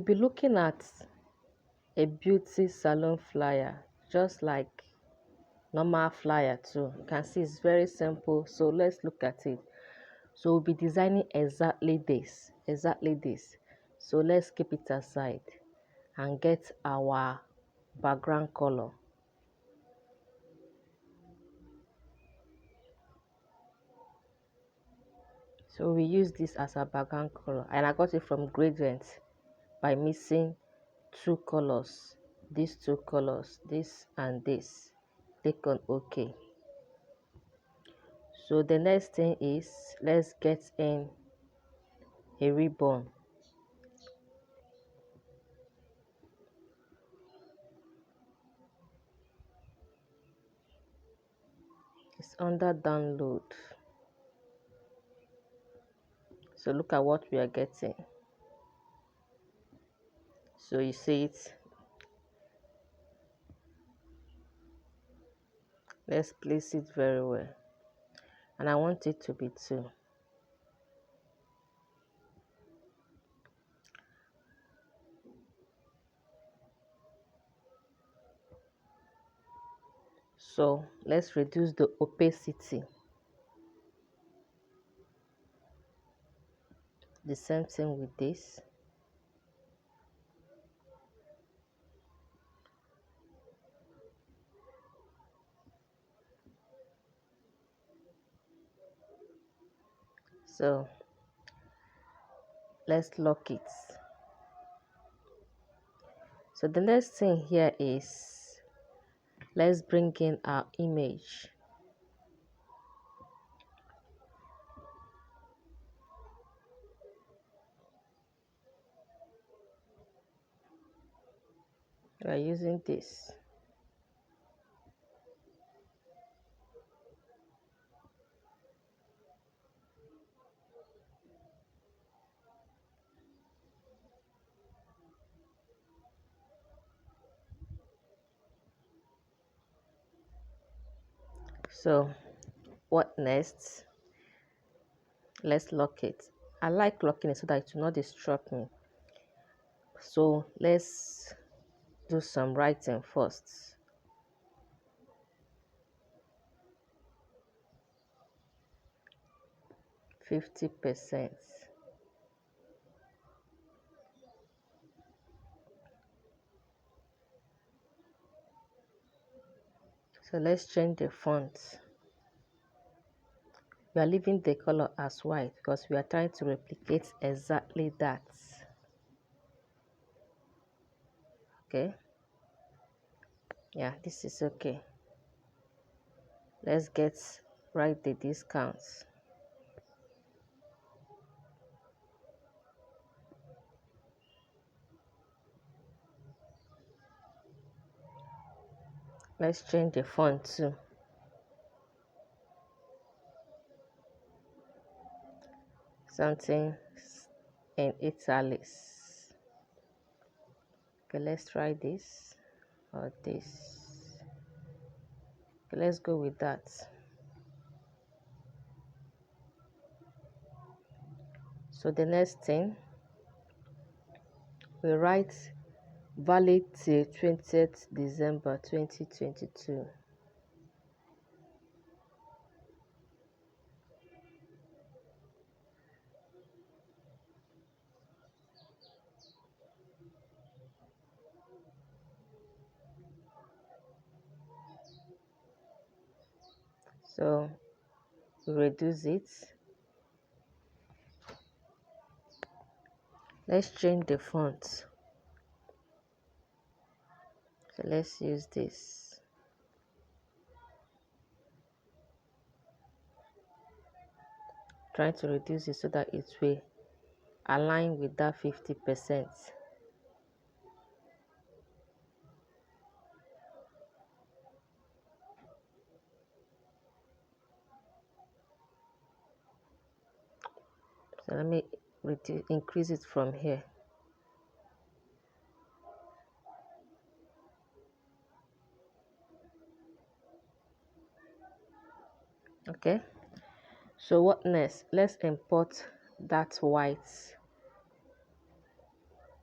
be looking at a beauty salon flyer, just like normal flyer too. You can see it's very simple. So let's look at it. So we'll be designing exactly this. So let's keep it aside and get our background color. So we use this as a background color, and I got it from Gradient by mixing two colors, these two colors, this and this. Click on OK. So the next thing is, let's get in a ribbon. It's under download. So look at what we are getting. So you see it. Let's place it very well. And I want it to be 2. So let's reduce the opacity. The same thing with this. So let's lock it. So the next thing here is, let's bring in our image. We are using this. So what next? Let's lock it. I like locking it so that it will not distract me. So let's do some writing first. %50. So let's change the font. We are leaving the color as white because we are trying to replicate exactly that. Okay. Yeah, this is okay. Let's write the discounts. Let's change the font too. Something in italics. Okay, let's try this or this. Okay, let's go with that. So the next thing, we write valid till 20th December 2022. So we reduce it. Let's change the font. So let's use this. Trying to reduce it so that it will align with that 50%. So let me increase it from here. Okay. So what next? Let's import that white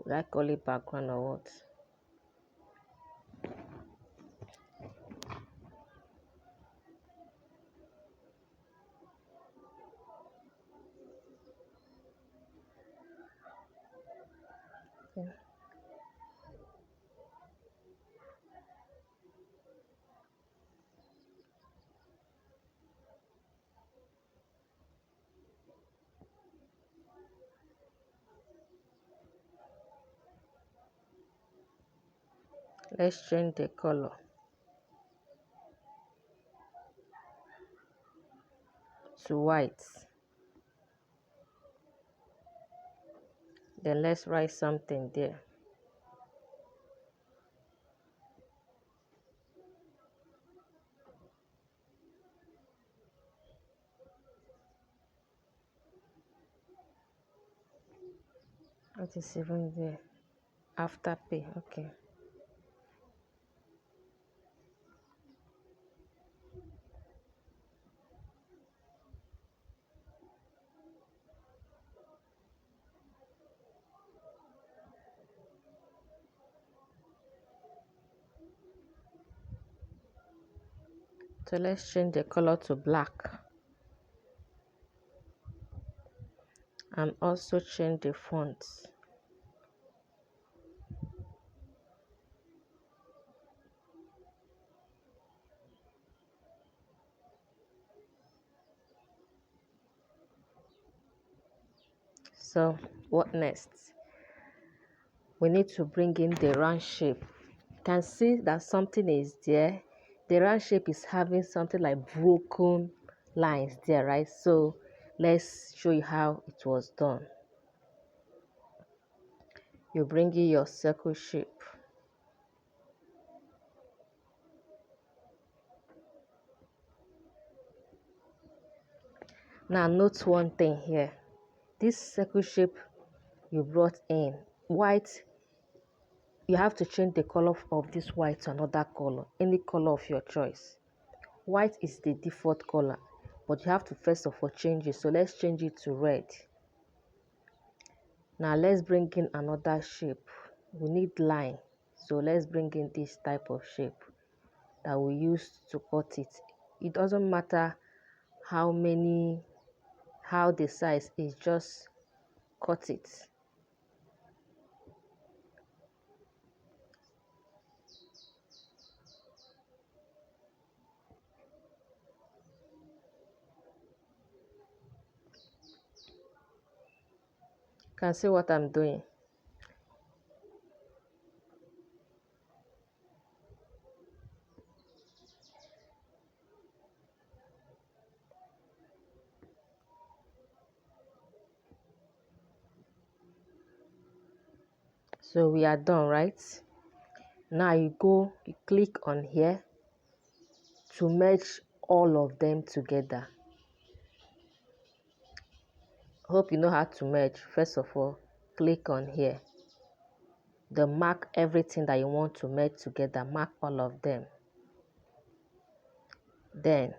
Would I call it background or what? Yeah. Let's change the color to white. Then let's write something there. What is even there? After pay, okay. So let's change the color to black. And also change the font. So what next? We need to bring in the round shape. You can see that something is there. The round shape is having something like broken lines there, right? So let's show you how it was done. You bring in your circle shape. Now note one thing here. This circle shape you brought in white, you have to change the color of this white to another color, any color of your choice. White is the default color, but you have to first of all change it. So let's change it to red. Now let's bring in another shape. We need line, so let's bring in this type of shape that we use to cut it. It doesn't matter how the size is, just cut it. You can see what I'm doing. So we are done, right? Now you click on here to merge all of them together. Hope you know how to merge. First of all, click on here. Then mark everything that you want to merge together. Mark all of them. Then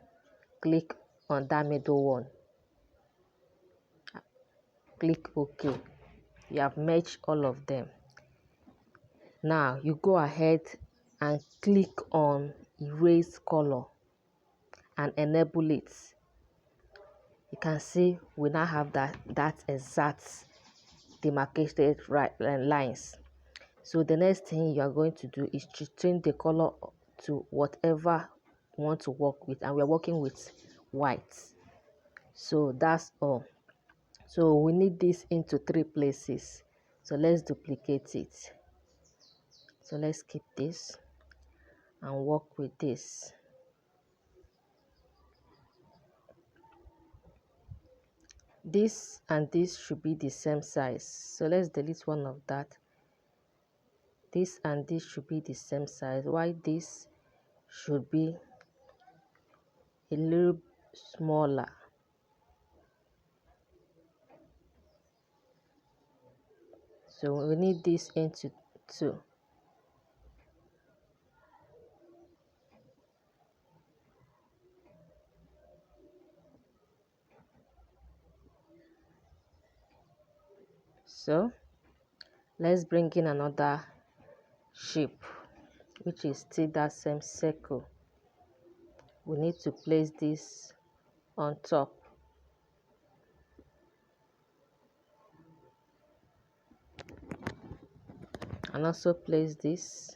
click on that middle one. Click OK. You have merged all of them. Now you go ahead and click on erase color and enable it. You can see we now have that exact demarcated lines. So the next thing you are going to do is to change the color to whatever you want to work with, and we are working with white. So that's all. So we need this into 3 places. So let's duplicate it. So let's keep this and work with this. This and this should be the same size. So let's delete one of that. This and this should be the same size. Why this should be a little smaller. So we need this into 2. So Let's bring in another shape, which is still that same circle. We need to place this on top. And also place this.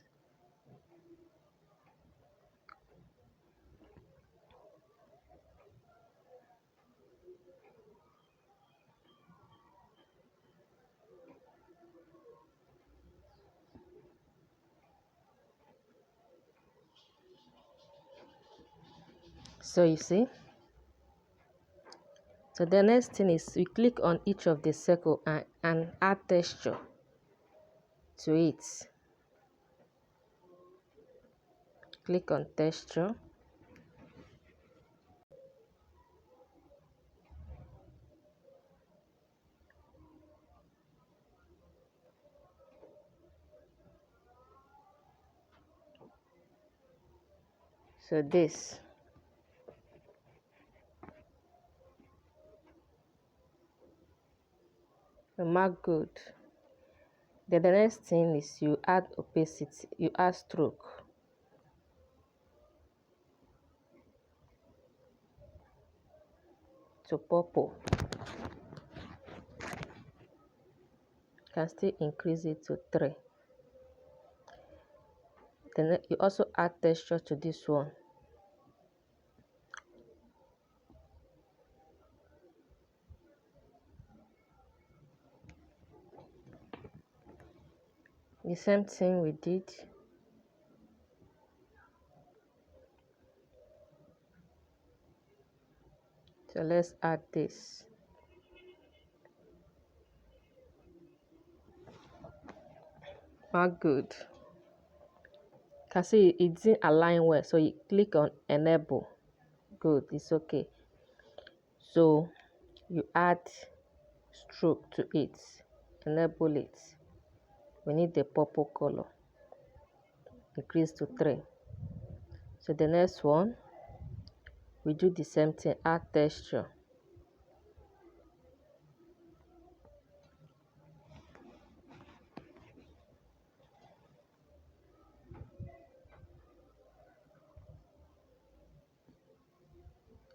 So you see. So the next thing is we click on each of the circle and add texture to it. Click on texture. So this. Mark good. Then the next thing is you add opacity, you add stroke. To purple. You can still increase it to 3. Then you also add texture to this one. The same thing we did. So let's add this. Mark good. You can see it didn't align well, so you click on enable. Good, it's okay. So you add stroke to it, enable it. We need the purple color. Increase to 3. So the next one, we do the same thing, add texture.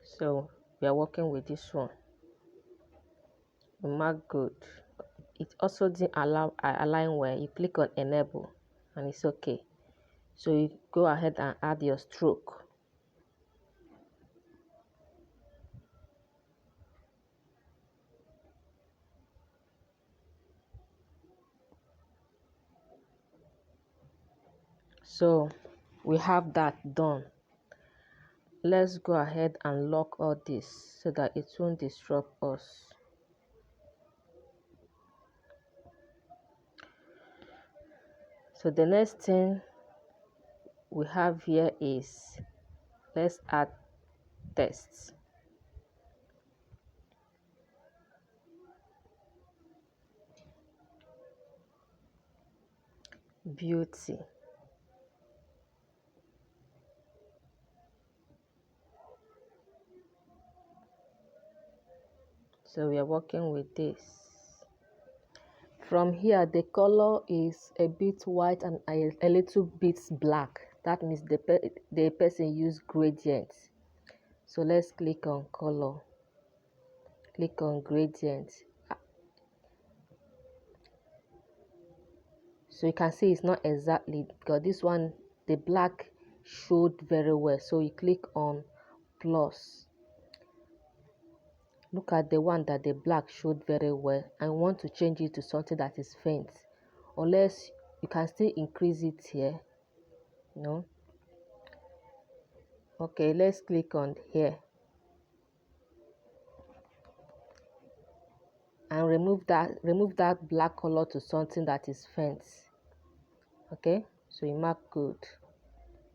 So we are working with this one. Mark good. It also didn't align well. You click on enable and it's okay. So you go ahead and add your stroke. So we have that done. Let's go ahead and lock all this so that it won't disrupt us. So the next thing we have here is, let's add text. Beauty. So we are working with this. From here, the color is a bit white and a little bit black. That means the person used gradient. So let's click on color. Click on gradient. So you can see it's not exactly, because this one, the black showed very well. So you click on plus. Look at the one that the black showed very well. I want to change it to something that is faint. Unless you can still increase it here. No. Okay, let's click on here. And remove that black color to something that is faint. Okay, so you mark good.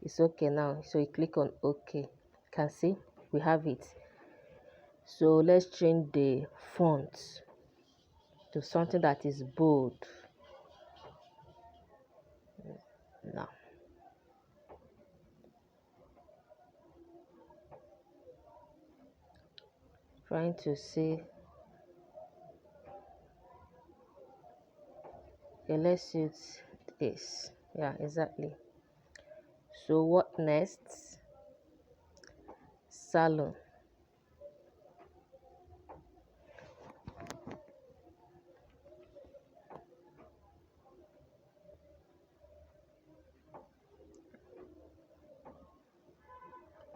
It's okay now. So you click on OK. You can see we have it. So let's change the font to something that is bold. Now, trying to see. Okay, let's use this. Yeah, exactly. So what next? Salon.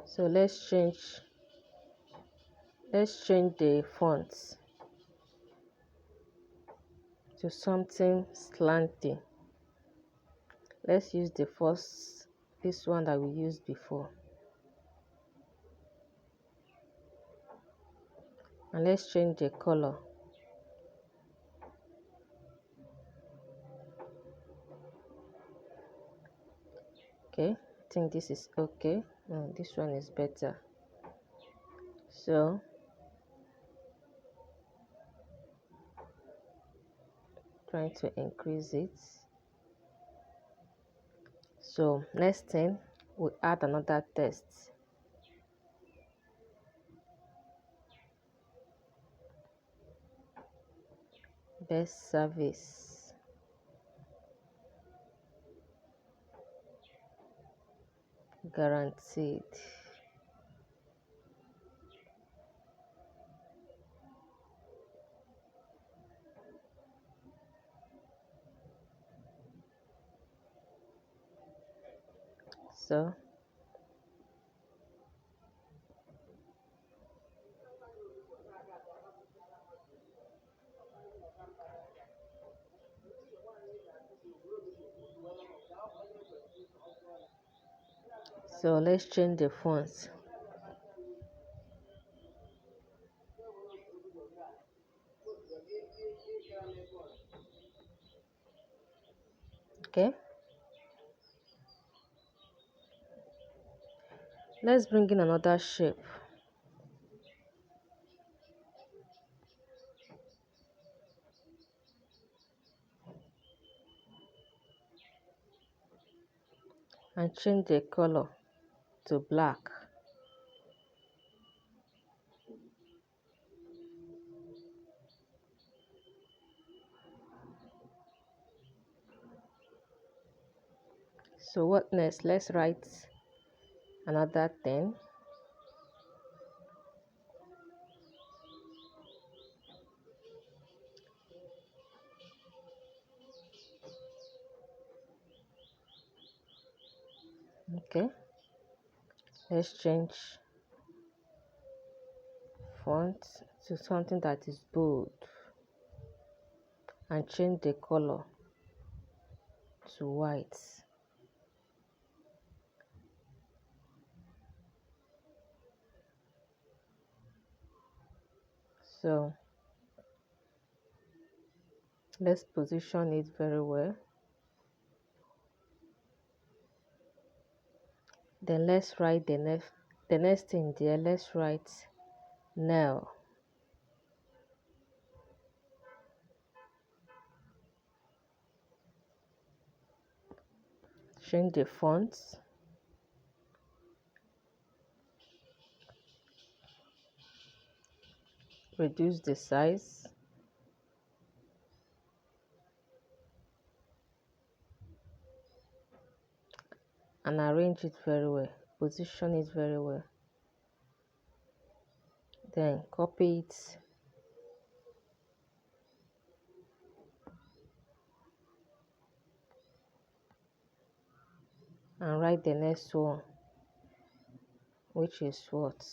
So let's change the font to something slanty. Let's use this one that we used before. And let's change the color. Okay, I think this is okay. No, this one is better. So trying to increase it. So next thing, we add another text. Best service. Guaranteed. So let's change the fonts. Okay, let's bring in another shape. And change the color to black. So what next? Let's write another thing. Okay, let's change font to something that is bold and change the color to white. So let's position it very well. Then let's write the next thing there. Let's write nail. Change the fonts. Reduce the size. And arrange it very well. Position it very well. Then copy it and write the next one, which is what?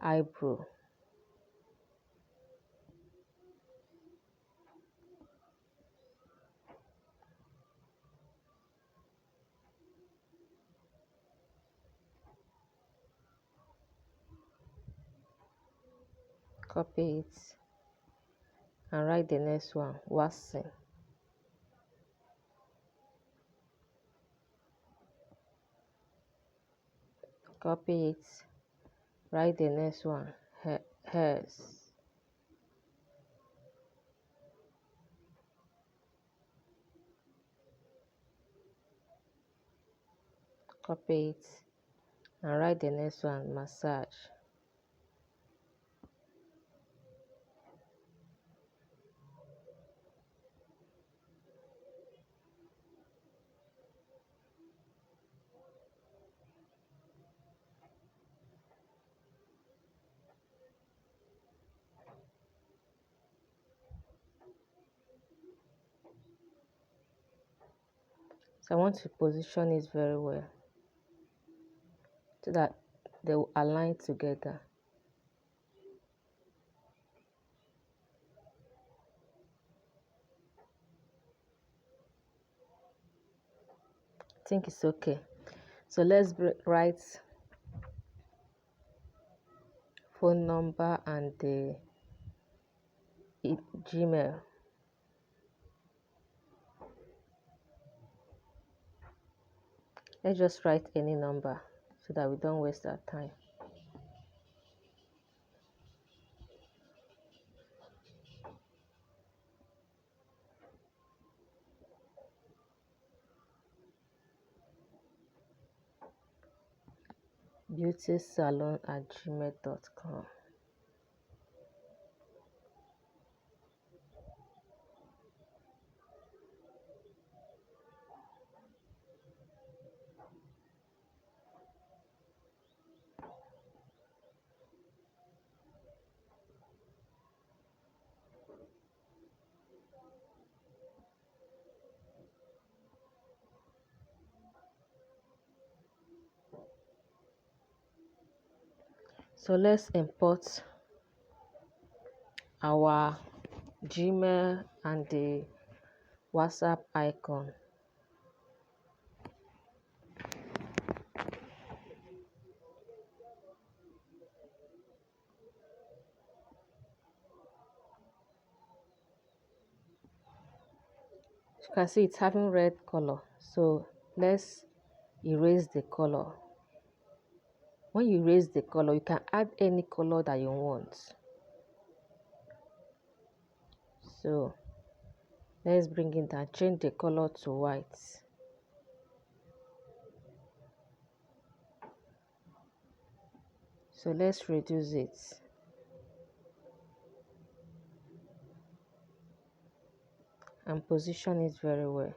Eyebrow. Copy it and write the next one, waxing. Copy it, write the next one, hairs. Copy it and write the next one, massage. So I want to position it very well so that they will align together. I think it's okay. So let's write phone number and the Gmail. Let's just write any number so that we don't waste our time. beautysalon@gmail.com. So let's import our Gmail and the WhatsApp icon. You can see it's having red color, so let's erase the color. When you erase the color, you can add any color that you want. So let's bring it down, change the color to white. So let's reduce it and position it very well.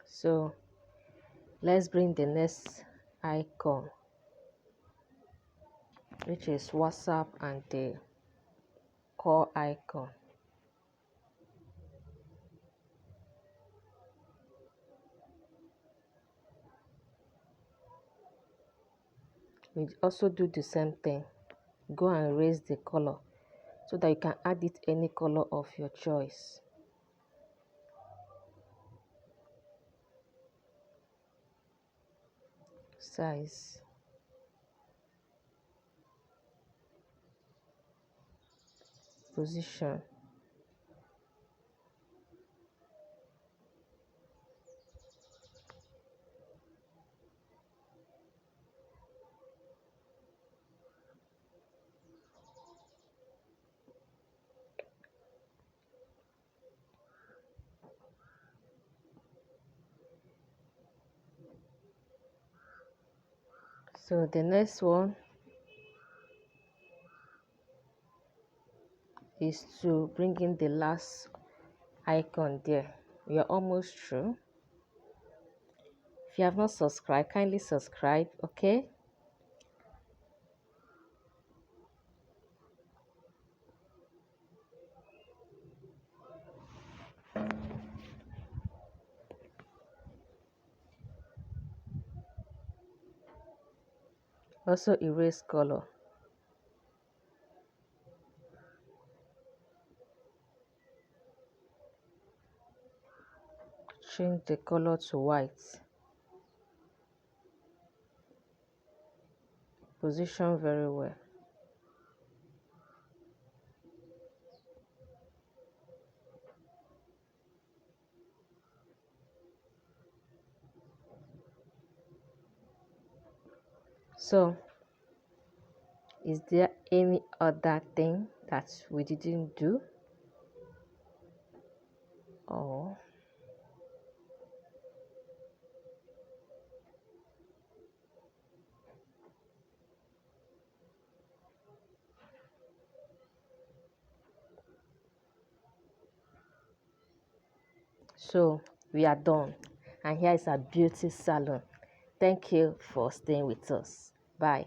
So let's bring the next icon, which is WhatsApp and the call icon. We also do the same thing. Go and erase the color so that you can add it any color of your choice. Size. Position. So the next one is to bring in the last icon there. We are almost through. If you have not subscribed, kindly subscribe, okay? Also erase color. Change the color to white. Position very well. So, is there any other thing that we didn't do? Oh, So we are done, and here is our beauty salon. Thank you for staying with us. Bye.